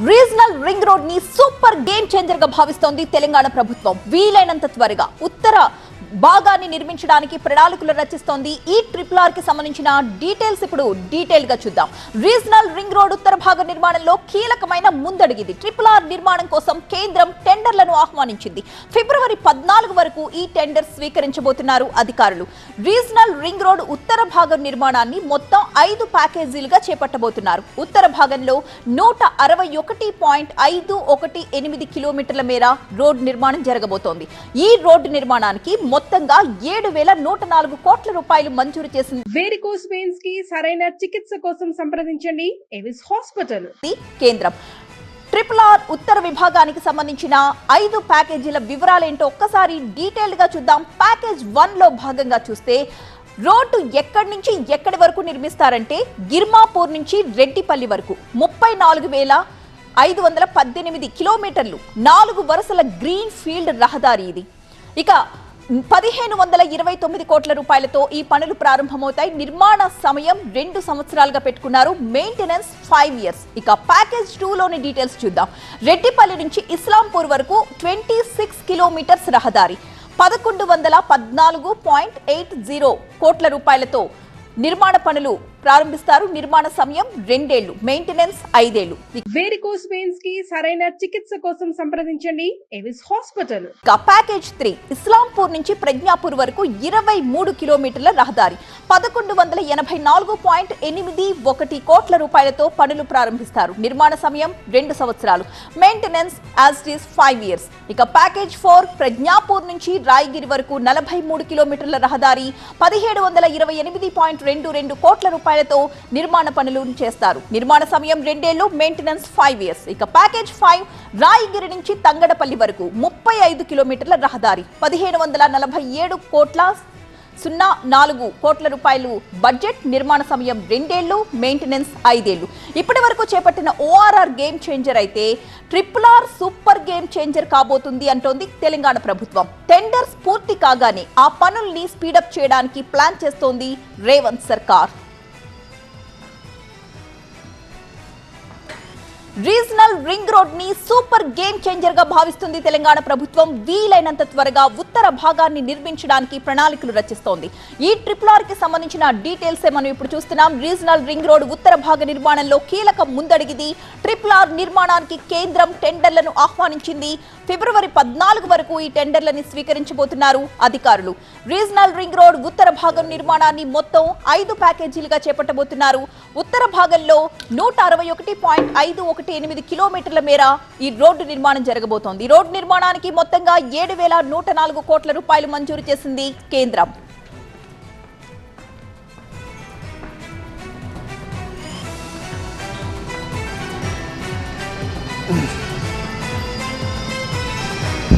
Regional ring road ని super game changer గా భావిస్తోంది తెలంగాణ ప్రభుత్వం. వీలైనంత త్వరగా ఉత్తర భాగాన్ని నిర్మించడానికి ప్రణాళికలు రచిస్తోంది. ఈ ట్రిపుల్ ఆర్ కి సంబంధించిన డీటెయిల్స్ ఇప్పుడు డీటెయిల్ గా చూద్దాం. రీజనల్ రింగ్ రోడ్ ఉత్తర భాగ నిర్మాణంలో కీలకమైన ముందడుగిది. ట్రిపుల్ ఆర్ నిర్మాణం కోసం కేంద్రం టెండర్లను ఆహ్వానించింది. ఫిబ్రవరి 14 వరకు ఈ టెండర్ స్వీకరించబోతున్నారు అధికారులు. రీజనల్ రింగ్ రోడ్ ఉత్తర భాగం నిర్మాణాన్ని మొత్తం 5 ప్యాకేజీలుగా చేపట్టబోతున్నారు. ఉత్తర భాగంలో 161.518 కిలోమీటర్ల మేర రోడ్ నిర్మాణం జరగబోతోంది. ఈ రోడ్డు నిర్మాణానికి మొత్తంగా 7,104 కోట్ల రూపాయలు మంజూరు చేసింది. వేరికోస్ వెయిన్స్ కి సరైన చికిత్స కోసం సంప్రదించండి ఎవిస్ హాస్పిటల్. కేంద్రం ట్రిపుల్ ఆర్ ఉత్తర విభాగానికి సంబంధించిన 5 ప్యాకేజీల వివరాలేంటో ఒక్కసారి డీటెయిల్డ్ గా చూద్దాం. ప్యాకేజ్ 1 లో భాగంగా చూస్తే రోడ్డు ఎక్కడి నుంచి ఎక్కడి వరకు నిర్మిస్తారంటే గిర్మాపూర్ నుంచి రెడ్డిపల్లి వరకు 34,518 కిలోమీటర్లు, 4 వరుసల గ్రీన్ ఫీల్డ్ రహదారి ఇది. ఇక 1,529 కోట్ల రూపాయలతో ఈ పనులు ప్రారంభమవుతాయి. నిర్మాణ సమయం 2 సంవత్సరాలుగా పెట్టుకున్నారు. Maintenance 5 years. ఇక ప్యాకేజ్ 2 లోని డీటెయిల్స్ చూద్దాం. రెడ్డిపల్లి నుంచి ఇస్లాంపూర్ వరకు 26 కిలోమీటర్స్ రహదారి, 1114.80 కోట్ల రూపాయలతో నిర్మాణ పనులు ప్రారంభిస్తారు. నిర్మాణ సమయం 2 ఏళ్లు, మెయింటెనెన్స్ 5 ఏళ్లు. వేరికోస్ వెయిన్స్ కి సరైన చికిత్స కోసం సంప్రదించండి ఎవిస్ హాస్పిటల్. ప్యాకేజ్ 3 ఇస్లాంపూర్ నుంచి ప్రజ్ఞాపూర్ వరకు 23 కిలోమీటర్ల రహదారి, 1184.81 కోట్ల రూపాయలతో పనులు ప్రారంభిస్తారు. నిర్మాణ సమయం 2 సంవత్సరాలు, maintenance as it is 5 years. ఇక ప్యాకేజ్ 4 ప్రజ్ఞాపూర్ నుంచి రాయగిరి వరకు 43 కిలోమీటర్ల రహదారి, 1728.22 కోట్ల రూపాయలతో నిర్మాణ పనులు చేస్తారు. నిర్మాణ సమయం 2 ఏళ్లు, మెయింటెనెన్స్ 5 ఇయర్స్. ఇక ప్యాకేజ్ 5 రాయగిరి నుంచి తంగడపల్లి వరకు 35 కిలోమీటర్ల రహదారి, 1747.04 కోట్ల రూపాయలు బడ్జెట్. నిర్మాణ సమయం 2 ఏళ్లు, మెయింటెనెన్స్ 5 ఏళ్లు. ఇప్పటి వరకు చేపట్టిన ఓఆర్ఆర్ గేమ్ చేంజర్ అయితే triple R super game changer కాబోతుంది అంటోంది తెలంగాణ ప్రభుత్వం. టెండర్స్ పూర్తి కాగానే ఆ పనుల్ని స్పీడప్ చేయడానికి ప్లాన్ చేస్తోంది రేవంత్ సర్కార్. రీజనల్ రింగ్ రోడ్ ని సూపర్ గేమ్ చేంజర్ గా భావిస్తుంది తెలంగాణ ప్రభుత్వం. వీలైనంత త్వరగా ఉత్తర భాగాన్ని నిర్మించడానికి ప్రణాళికలు రచిస్తోంది. ఈ ట్రిపుల్ ఆర్ కి సంబంధించిన డీటెయిల్స్ మనం ఇప్పుడు చూస్తున్నాం. రీజనల్ రింగ్ రోడ్ ఉత్తర భాగ నిర్మాణంలో కీలక ముందడిగిది. ట్రిపుల్ ఆర్ నిర్మాణానికి కేంద్రం టెండర్లను ఆహ్వానించింది. ఫిబ్రవరి 14 వరకు ఈ టెండర్లని స్వీకరించబోతున్నారు అధికారులు. రీజనల్ రింగ్ రోడ్ ఉత్తర భాగం నిర్మాణాన్ని మొత్తం 5 ప్యాకేజీలుగా చేపట్టబోతున్నారు. ఉత్తర భాగంలో 161.518 కిలోమీటర్ల మేర ఈ రోడ్డు నిర్మాణం జరగబోతోంది. ఈ రోడ్డు నిర్మాణానికి మొత్తంగా 7,104 కోట్ల రూపాయలు మంజూరు చేసింది కేంద్రం.